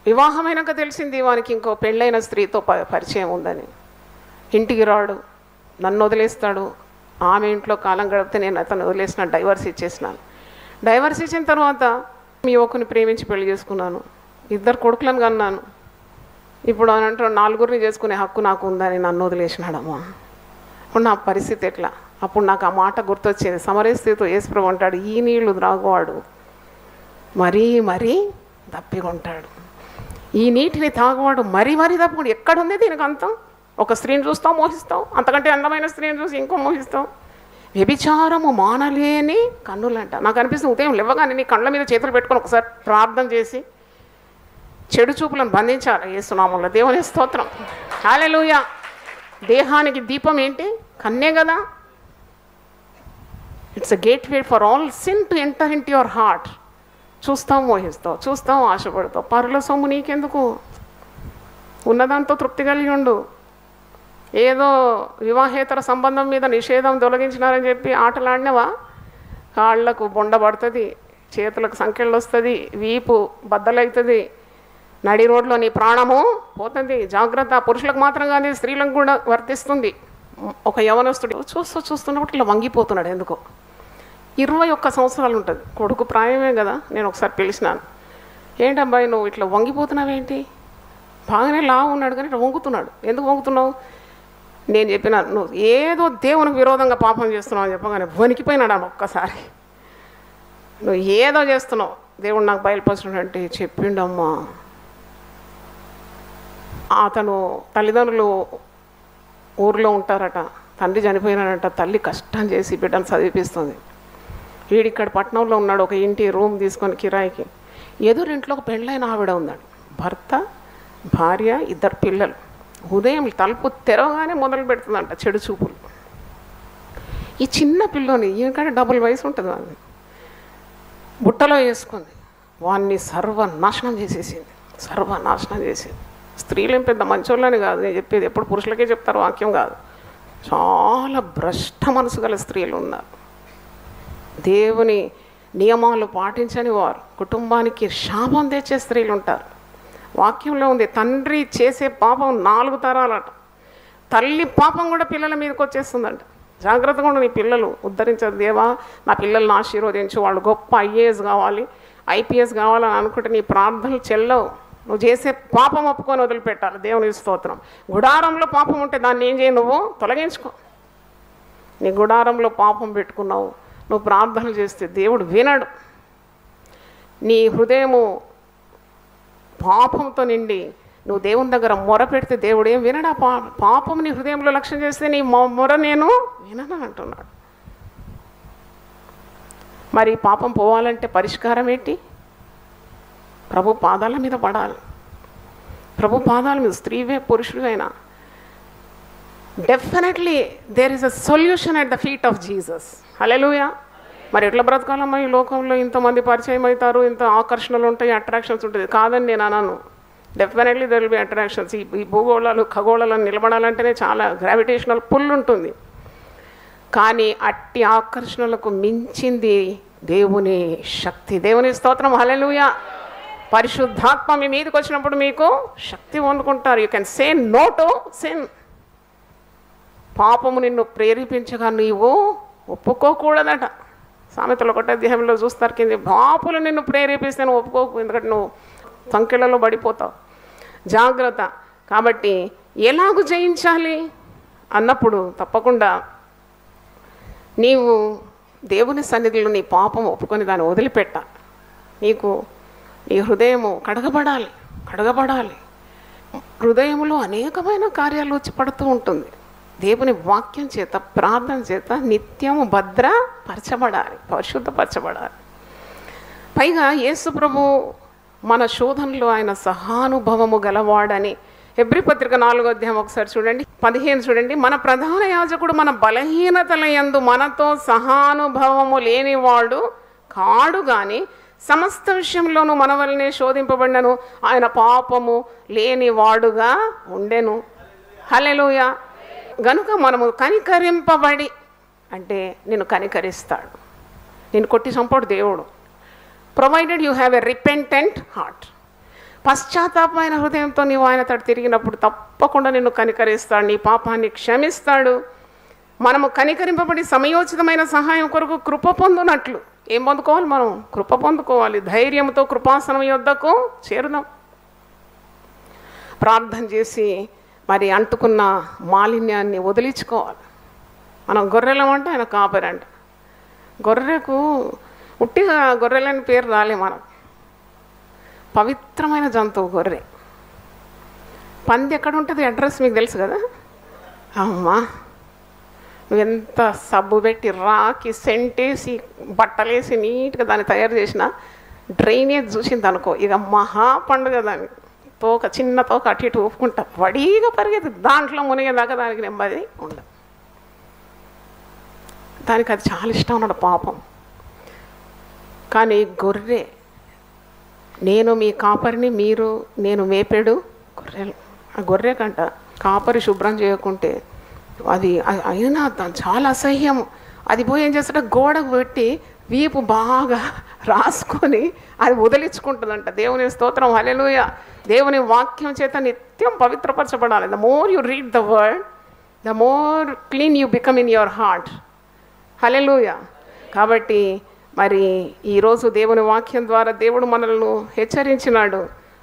వివాహమైనాక తెలిసింది వానికి ఇంకో పెళ్ళైన స్త్రీతో పరిచయం ఉందని. ఇంటికి రాడు, నన్ను వదిలేస్తాడు. ఆమె ఇంట్లో కాలం గడిపితే నేను అతను వదిలేసిన, డైవర్స్ ఇచ్చేసినాను. డైవర్స్ ఇచ్చిన తర్వాత మీ యువకుని ప్రేమించి పెళ్లి చేసుకున్నాను. 2 కొడుకులను కన్నాను. ఇప్పుడు అని అంటాడు, 4గురిని చేసుకునే హక్కు నాకు ఉందని నన్ను వదిలేసినాడమ్మా. ఇప్పుడు నా పరిస్థితి ఎట్లా? అప్పుడు నాకు ఆ మాట గుర్తొచ్చేది. సమరయ స్త్రీతో యేసుప్రభు అంటాడు, ఈ నీళ్లు త్రాగువాడు మరీ మరీ దప్పికొంటాడు. ఈ నీటిని తాగువాడు మరీ మరీ దప్పుకోండి. ఎక్కడుంది దీనికి అంతం? ఒక స్త్రీని చూస్తావు, మోహిస్తావు, అంతకంటే అందమైన స్త్రీని చూసి ఇంకో మోహిస్తావు. వ్యభిచారము మానలేని కన్నులంట. నాకు అనిపిస్తుంది, ఉదయం లేవగానే నీ కళ్ళ మీద చేతులు పెట్టుకొని ఒకసారి ప్రార్థన చేసి చెడు చూపులను బంధించాలి యేసునామములో. దేవుని స్తోత్రం, హల్లెలూయా. దేహానికి దీపం ఏంటి? కన్నే కదా. It's a gateway for all sin to enter in to your heart. చూస్తావు, మోహిస్తావు, చూస్తావు, ఆశపడతావు. పరుల సొమ్ము నీకెందుకు? ఉన్నదాంతో తృప్తి కలిగి ఉండు. ఏదో వివాహేతర సంబంధం మీద నిషేధం తొలగించినారని చెప్పి ఆటలాడినవా, కాళ్లకు బొండ పడుతుంది, చేతులకు సంకెళ్ళు వస్తుంది, వీపు బద్దలవుతుంది, నడి రోడ్లో నీ ప్రాణము పోతుంది. జాగ్రత్త. పురుషులకు మాత్రం కానీ స్త్రీలకు కూడా వర్తిస్తుంది. ఒక యవనస్తుడు చూస్తున్నప్పుడు ఇట్లా వంగిపోతున్నాడు. ఎందుకో 21 సంవత్సరాలు ఉంటుంది, కొడుకు ప్రాయమే కదా. నేను ఒకసారి పిలిచినాను, ఏంటబ్బాయి నువ్వు ఇట్లా వంగిపోతున్నావేంటి? బాగానే లావు ఉన్నాడు కానీ ఇట్లా వంగుతున్నాడు, ఎందుకు వంగుతున్నావు? నేను చెప్పిన, నువ్వు ఏదో దేవునికి విరోధంగా పాపం చేస్తున్నావు అని చెప్పగానే వణికిపోయినాడు అని. ఒక్కసారి నువ్వు ఏదో చేస్తున్నావు, దేవుడు నాకు బయలుపరచినట్టు చెప్పిండమ్మా. అతను తల్లిదండ్రులు ఊర్లో ఉంటారట, తండ్రి చనిపోయినాడట, తల్లి కష్టం చేసి బిడ్డను చదివిపిస్తుంది. వీడిక్కడ పట్టణంలో ఉన్నాడు, ఒక ఇంటి రూమ్ తీసుకొని కిరాయికి. ఎదురింట్లో ఒక పెళ్ళైన ఆవిడ ఉన్నాడు, భర్త, భార్య, 2 పిల్లలు. ఉదయం తలుపు తెరవగానే మొదలు పెడుతుందంట చెడు చూపులు. ఈ చిన్న పిల్లోని, ఈయనకంటే డబుల్ వయసు ఉంటుంది, వాడిని బుట్టలో వేసుకుంది. వాడిని సర్వనాశనం చేసేసింది, సర్వనాశనం చేసింది. స్త్రీలు ఏం పెద్ద మంచోళ్ళని కాదు నేను చెప్పేది, ఎప్పుడు పురుషులకే చెప్తారు, వాక్యం కాదు. చాలా భ్రష్ట మనసు గల స్త్రీలు ఉన్నారు. దేవుని నియమాలు పాటించని వారు, కుటుంబానికి శాపం తెచ్చే స్త్రీలు ఉంటారు. వాక్యంలో ఉంది, తండ్రి చేసే పాపం 4 తరాలట. తల్లి పాపం కూడా పిల్లల మీదకి వచ్చేస్తుందంట. జాగ్రత్తగా ఉండి నీ పిల్లలు ఉద్ధరించదు. దేవా నా పిల్లల్ని ఆశీర్వదించు, వాళ్ళు గొప్ప ఐఏఎస్ కావాలి, ఐపీఎస్ కావాలని అనుకుంటే నీ ప్రార్థనలు చెల్లవు. నువ్వు చేసే పాపం ఒప్పుకొని వదిలిపెట్టాలి. దేవుని స్తోత్రం. గుడారంలో పాపం ఉంటే దాన్ని ఏం చేయి, నువ్వు తొలగించుకో. నీ గుడారంలో పాపం పెట్టుకున్నావు, నువ్వు ప్రార్థనలు చేస్తే దేవుడు వినడు. నీ హృదయము పాపంతో నిండి నువ్వు దేవుని దగ్గర మొర పెడితే దేవుడు ఏం వినడా? పాపం నీ హృదయంలో లక్ష్యం చేస్తే నీ మొర నేను వినను అంటున్నాడు. మరి పాపం పోవాలంటే పరిష్కారం ఏంటి? ప్రభు పాదాల మీద పడాలి. ప్రభు పాదాల మీద, స్త్రీవే పురుషుడివైనా, definitely there is a solution at the feet of Jesus. Hallelujah. మరి ఎట్లా బ్రతకాలమ్మా ఈ లోకంలో? ఇంతమంది పరిచయం అవుతారు, ఇంత ఆకర్షణలు ఉంటాయి, అట్రాక్షన్స్ ఉంటుంది. కాదని నేను అన్నాను. Definitely there will be attractions. ఈ భూగోళాలు ఖగోళాలను నిలబడాలంటేనే చాలా గ్రావిటేషనల్ పుల్ ఉంటుంది. కానీ అట్టి ఆకర్షణలకు మించింది దేవుని శక్తి. దేవుని స్తోత్రం, హల్లెలూయా. పరిశుద్ధాత్మ మీ మీదకి వచ్చినప్పుడు మీకు శక్తి పొందుకుంటారు. You can say no to sin. పాపము నిన్ను ప్రేరేపించగా నీవు ఒప్పుకోకూడదట. సామెతలు 1వ అధ్యాయంలో చూస్తారు కింద, పాపులు నిన్ను ప్రేరేపిస్తే నువ్వు ఒప్పుకోకు, ఎందుకంటే నువ్వు సంఖ్యలలో పడిపోతావు. జాగ్రత్త. కాబట్టి ఎలాగూ జయించాలి అన్నప్పుడు తప్పకుండా నీవు దేవుని సన్నిధిలో నీ పాపం ఒప్పుకొని దాన్ని వదిలిపెట్ట. నీకు నీ హృదయము కడగబడాలి. కడగబడాలి. హృదయంలో అనేకమైన కార్యాలు వచ్చి పడుతూ ఉంటుంది. దేవుని వాక్యం చేత, ప్రార్థన చేత నిత్యము భద్రపరచబడాలి, పరిశుద్ధపరచబడాలి. పైగా యేసు ప్రభు మన శోధనలో ఆయన సహానుభవము గలవాడని హెబ్రీ పత్రిక 4వ అధ్యాయం ఒకసారి చూడండి, 15 చూడండి. మన ప్రధాన యాజకుడు మన బలహీనతల యందు మనతో సహానుభవము లేనివాడు కాడు గాని సమస్త విషయంలోనూ మన వల్లనే శోధింపబడినను, ఆయన పాపము లేనివాడుగా ఉండెను. హల్లెలూయా. గనుక మనము కనికరింపబడి, అంటే నిన్ను కనికరిస్తాడు, నిన్ను కొట్టి చంపాడు దేవుడు. Provided you have a repentant heart. పశ్చాత్తాపమైన హృదయంతో నీవు ఆయన తడు తిరిగినప్పుడు తప్పకుండా నిన్ను కనికరిస్తాడు, నీ పాపాన్ని క్షమిస్తాడు. మనము కనికరింపబడి సమయోచితమైన సహాయం కొరకు కృప పొందునట్లు ఏం పొందుకోవాలి? మనం కృప పొందుకోవాలి. ధైర్యంతో కృపాసనం యొద్దకు చేరుదాం. ప్రార్థన చేసి మరి అంటుకున్న మాలిన్యాన్ని వదిలించుకోవాలి. మనం గొర్రెలం అంటే ఆయన కాపరంట. గొర్రెకు ఉట్టిగా గొర్రెలని పేరు రాలే, మనం పవిత్రమైన జంతువు గొర్రె. పంది ఎక్కడ ఉంటుంది అడ్రస్ మీకు తెలుసు కదా. అమ్మా, నువ్వెంత సబ్బు పెట్టి రాకి సెంటేసి బట్టలేసి నీట్గా దాన్ని తయారు చేసిన డ్రైనేజ్ చూసింది అనుకో, ఇక మహా పండుగ. దాన్ని తోక, చిన్న తోక అటు ఇటు ఊపుకుంటా వడిగా పరిగెత్తి దాంట్లో మునిగేదాకా దానికి నెమ్మది ఉండదు. దానికి అది చాలా ఇష్టం అన్నాడు పాపం. కానీ గొర్రె, నేను మీ కాపరిని, మీరు నేను మేపెడు గొర్రెలు. ఆ గొర్రె కంట కాపరి శుభ్రం చేయకుంటే అది అయినా చాలా అసహ్యం. అది పోయి ఏం చేస్తాడు, గోడకు పెట్టి వీపు బాగా రాసుకొని అది వదిలించుకుంటుందంట. దేవుని స్తోత్రం, హల్లెలూయా. దేవుని వాక్యం చేత నిత్యం పవిత్రపరచబడాలి. The more you read the word, the more clean you become in your heart. Hallelujah. కాబట్టి మరి ఈరోజు దేవుని వాక్యం ద్వారా దేవుడు మనల్ని హెచ్చరించినాడు.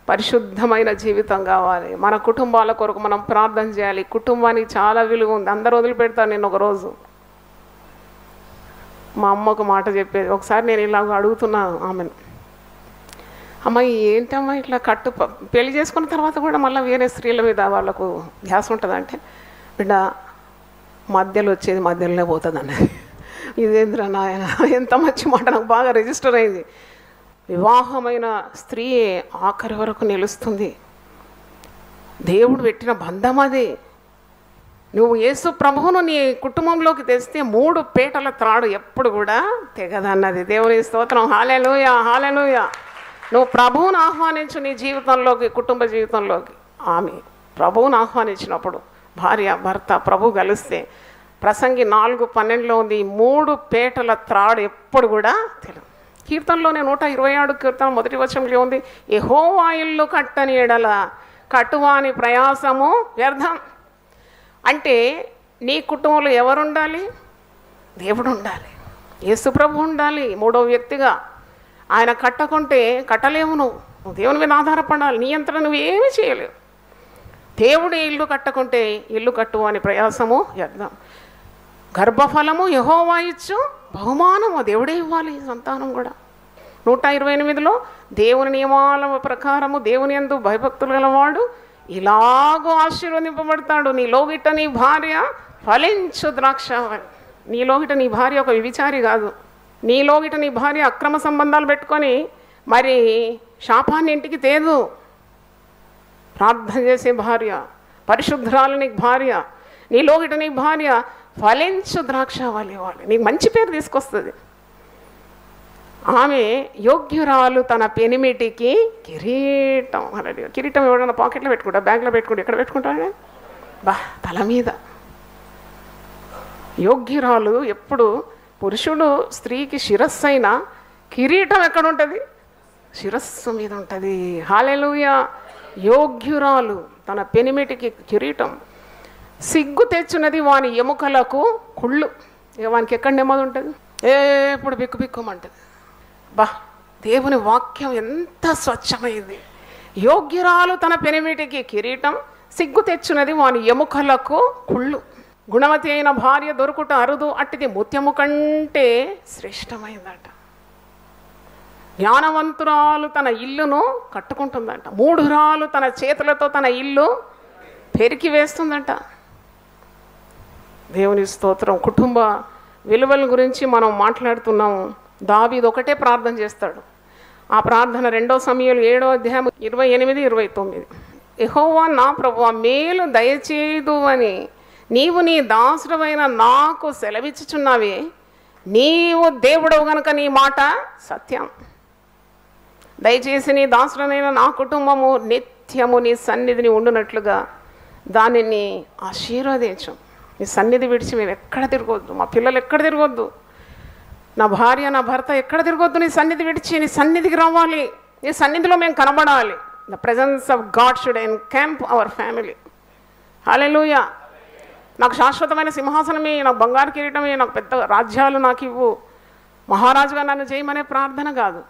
పరిశుద్ధమైన జీవితం కావాలి. మన కుటుంబాల కొరకు మనం ప్రార్థన చేయాలి. కుటుంబానికి చాలా విలువ ఉంది. అందరూ వదిలిపెడతాను. నేను ఒకరోజు మా అమ్మ ఒక మాట చెప్పేది. ఒకసారి నేను ఇలాగ అడుగుతున్నాను ఆమెను, అమ్మాయి ఏంటమ్మా ఇట్లా పెళ్లి చేసుకున్న తర్వాత కూడా మళ్ళీ వేరే స్త్రీల మీద వాళ్ళకు ధ్యాస ఉంటుందంటే, బిడ్డ మధ్యలో వచ్చేది మధ్యలోనే పోతుంది అన్నది. ఇదేంద్ర నాయన, ఎంత మంచి మాట, నాకు బాగా రిజిస్టర్ అయింది. వివాహమైన స్త్రీయే ఆఖరి వరకు నిలుస్తుంది. దేవుడు పెట్టిన బంధం అది. నువ్వు యేసు ప్రభువును నీ కుటుంబంలోకి తెస్తే 3 పేటల త్రాడు ఎప్పుడు కూడా తెగదన్నది. దేవుని స్తోత్రం, హల్లెలూయా, హల్లెలూయా. నువ్వు ప్రభువును ఆహ్వానించు నీ జీవితంలోకి, కుటుంబ జీవితంలోకి. ఆమె ప్రభువును ఆహ్వానించినప్పుడు భార్య భర్త ప్రభు కలిస్తే, ప్రసంగి 4:12 ఉంది, 3 పేటల త్రాడు ఎప్పుడు కూడా తెలియదు. కీర్తనలోనే 127 కీర్తన 1వ వచనంలో ఉంది, యెహోవా ఇల్లు కట్టని ఎడల కట్టువాని ప్రయాసము వ్యర్థం. అంటే నీ కుటుంబంలో ఎవరు ఉండాలి? దేవుడు ఉండాలి, యేసు ప్రభు ఉండాలి 3వ వ్యక్తిగా. ఆయన కట్టకుంటే కట్టలేవు. నువ్వు దేవుని మీద ఆధారపడాలి. నీ అంతటా నువ్వు ఏమీ చేయలేవు. దేవుడు ఇల్లు కట్టకుంటే ఇల్లు కట్టువాని ప్రయాసము వ్యర్థం. గర్భఫలము యెహోవా ఇచ్చు బహుమానము, దేవుడే ఇవ్వాలి. సంతానం కూడా 128లో దేవుని నియమాల ప్రకారము దేవుని యందు భయభక్తులు గలవాడు ఇలాగూ ఆశీర్వదింపబడతాడు. నీలోగిట నీ భార్య ఫలించు ద్రాక్షావళి. నీలోగిట నీ భార్య ఒక విచారి కాదు. నీలోగిట నీ భార్య అక్రమ సంబంధాలు పెట్టుకొని మరి శాపాన్ని ఇంటికి తేదు. ప్రార్థన చేసే భార్య, పరిశుద్ధరాలు నీ భార్య, నీలోగిట నీ భార్య ఫలించు ద్రాక్షావళి వాళ్ళు, నీకు మంచి పేరు తీసుకొస్తుంది. ఆమె యోగ్యురాలు తన పెనిమిటికి కిరీటం. అలాగే కిరీటం ఎవడన్నా పాకెట్లో పెట్టుకుంటా, బ్యాగ్లో పెట్టుకుంటా, ఎక్కడ పెట్టుకుంటాడే? బా, తల మీద. యోగ్యురాలు ఎప్పుడు, పురుషుడు స్త్రీకి శిరస్సు అయినా కిరీటం ఎక్కడ ఉంటుంది? శిరస్సు మీద ఉంటుంది. హల్లెలూయా. యోగ్యురాలు తన పెనిమిటికి కిరీటం. సిగ్గు తెచ్చున్నది వాని ఎముకలకు కుళ్ళు. ఇక వానికి ఎక్కడ నెమ్మది ఉంటుంది? ఎప్పుడు బిక్కు బిక్కుమంటుంది. బా, దేవుని వాక్యం ఎంత స్వచ్ఛమైంది. యోగ్యురాలు తన పెనిమిటికి కిరీటం, సిగ్గు తెచ్చున్నది వాని ఎముకలకు కుళ్ళు. గుణవతి అయిన భార్య దొరుకుట అరుదు, అట్టిది ముత్యము కంటే శ్రేష్టమైందట. జ్ఞానవంతురాలు తన ఇల్లును కట్టుకుంటుందంట. మూఢురాలు తన చేతులతో తన ఇల్లు పెరికి వేస్తుందంట. దేవుని స్తోత్రం. కుటుంబ విలువల గురించి మనం మాట్లాడుతున్నాము. దావీదు ఒకటే ప్రార్థన చేస్తాడు. ఆ ప్రార్థన 2 సమూయేలు 7వ అధ్యాయం 28, 29. యెహోవా నా ప్రభువా, మేలు దయచేయదు అని నీవు నీ దాసుడమైన నాకు సెలవిచ్చుచున్నావే. నీవు దేవుడవు గనుక నీ మాట సత్యం. దయచేసి నీ దాసుడనైన నా కుటుంబము నిత్యము నీ సన్నిధిని ఉండునట్లుగా దానిని ఆశీర్వదించు. నీ సన్నిధి విడిచి మేము ఎక్కడ తిరగొద్దు, మా పిల్లలు ఎక్కడ తిరగొద్దు, నా భార్య నా భర్త ఎక్కడ తిరగొద్దు. నీ సన్నిధి విడిచి నీ సన్నిధికి రావాలి. నీ సన్నిధిలో మేము కనబడాలి. The presence of God should encamp our family. Hallelujah. నాకు శాశ్వతమైన సింహాసనమే, నాకు బంగారు కిరీటమే, నాకు పెద్ద రాజ్యాలు నాకు ఇవ్వు, మహారాజుగా నన్ను చేయమనే ప్రార్థన కాదు.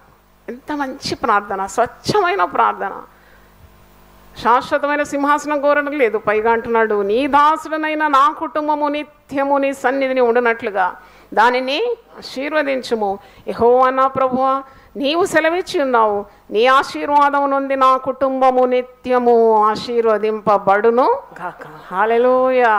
ఎంత మంచి ప్రార్థన, స్వచ్ఛమైన ప్రార్థన. శాశ్వతమైన సింహాసనం కోరడం లేదు. పైగా అంటున్నాడు, నీ దాసుడనైనా నా కుటుంబము నిత్యము నీ సన్నిధిని ఉండునట్లుగా దానిని ఆశీర్వదించుము. యెహోవా నా ప్రభువా, నీవు సెలవిచ్చి ఉన్నావు, నీ ఆశీర్వాదం నుండి నా కుటుంబము నిత్యము ఆశీర్వదింపబడును గాక. హల్లెలూయా.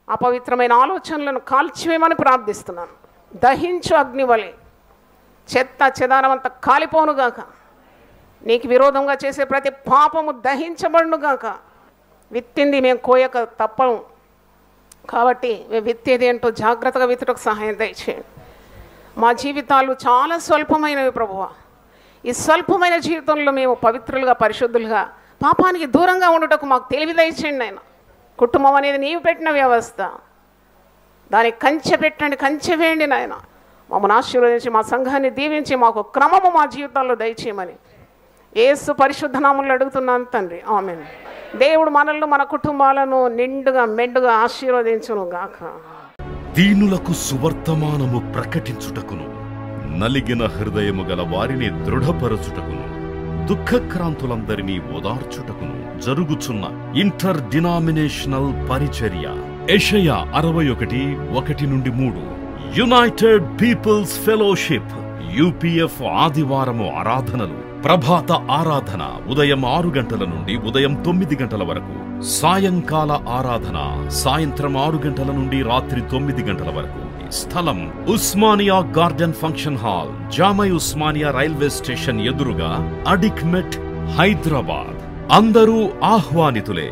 అపవిత్రమైన ఆలోచనలను కాల్చివేయమని ప్రార్థిస్తున్నాను. దహించు అగ్నివలె చెత్త చెదారమంతా కాలిపోనుగాక. నీకు విరోధంగా చేసే ప్రతి పాపము దహించబడునుగాక. విత్తింది మేము కోయక తప్పము కాబట్టి మేము విత్తేది ఏంటో జాగ్రత్తగా విత్తుటకు సహాయం దయచేయండి. మా జీవితాలు చాలా స్వల్పమైనవి ప్రభువా. ఈ స్వల్పమైన జీవితంలో మేము పవిత్రులుగా పరిశుద్ధులుగా పాపానికి దూరంగా ఉండుటకు మాకు తెలివి దయచేయండి ఆయన. కుటుంబం అనేది నీవు పెట్టిన వ్యవస్థ, దానికి కంచె పెట్టండి, కంచె వేయండి నాయన. మమ్మల్ని ఆశీర్వదించి మా సంఘాన్ని దీవించి మాకు క్రమము మా జీవితాల్లో దయచేయమని యేసు పరిశుద్ధ నామములో అడుగుతున్నాను తండ్రి, ఆమేన్. దేవుడు మనల్ని మన కుటుంబాలను నిండుగా మెండుగా ఆశీర్వదించును గాక. దీనులకు సువర్తమానము ప్రకటించుటకును, నలిగిన హృదయము గల వారిని దృఢపరచుటకును, దుఃఖక్రాంతులందరినీ ఓదార్చుటకును జరుగుచున్న ఇంటర్ డినామినేషనల్ పరిచర్య. యెషయా 61:1-3. యునైటెడ్ పీపుల్స్ ఫెలోషిప్ యూపీఎఫ్ ఆదివారము ఆరాధనలు. ప్రభాత ఆరాధన ఉదయం 6 గంటల నుండి ఉదయం 9 గంటల వరకు. సాయంకాల ఆరాధన సాయంత్రం 6 గంటల నుండి రాత్రి 9 గంటల వరకు. స్థలం Osmania garden function hall, జామై Osmania railway station ఎదురుగా, అడిక్మెట్, హైదరాబాద్. అందరూ ఆహ్వానితులే.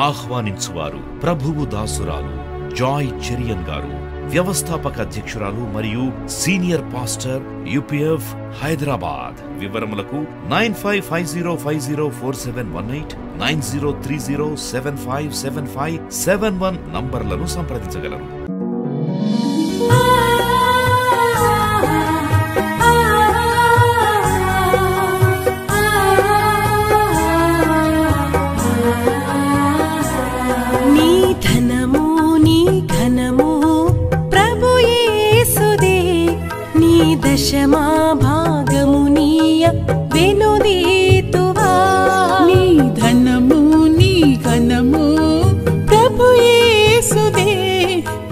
ఆహ్వానించువారు ప్రభువు దాసురాలు జాయ్ చెరియన్ గారు, వ్యవస్థాపక అధ్యక్షురాలు మరియు సీనియర్ పాస్టర్ యూపీఎఫ్ హైదరాబాద్. వివరములకు 9550504718, 9030757571 నంబర్లను సంప్రదించగలరు. దశమా భాగము నీయ వెనుదీతువా. నీ ధనము నీ ఘనము ప్రభు యేసుదే,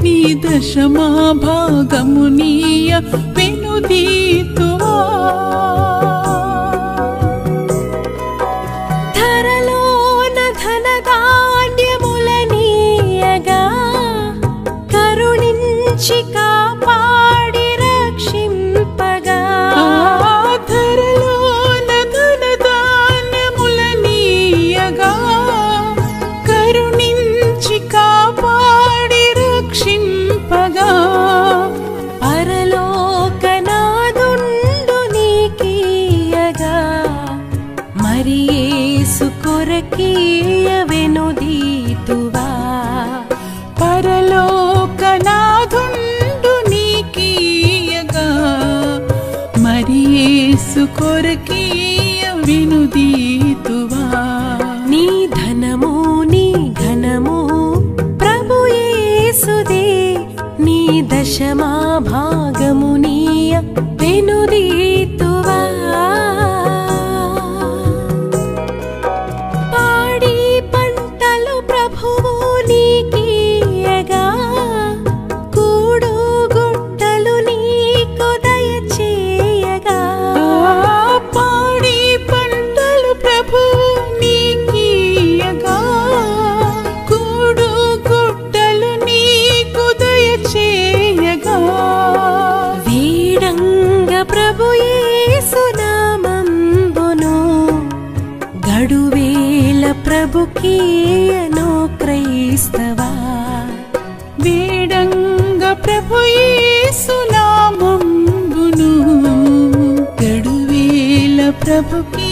నీ దశమా భాగము నీయ వెనుదీతువా. ధరలోన ధనధాన్యముల నీయగా కరుణించి కాపాడి రక్షింపగా. ధరలోన ధనధాన్యముల నీయగా కరుణించి కాపాడి రక్షింపగా. పరలోకనాదుండు నీకీయగా మరి యేసు కొరకీయ వెనుదీతువా. పరలోకనాదుండు నీకీయగా మరి యేసు కొరకీయ వెనుదీతువా. నీ ధనము నీ ఘనము ప్రభు యేసుదే, నీ దశమా భాగము నీయ వెనుదీతువా. కీయను క్రైస్తవా వేడంగ ప్రభు యేసు నామమును గడువేల ప్రభుకి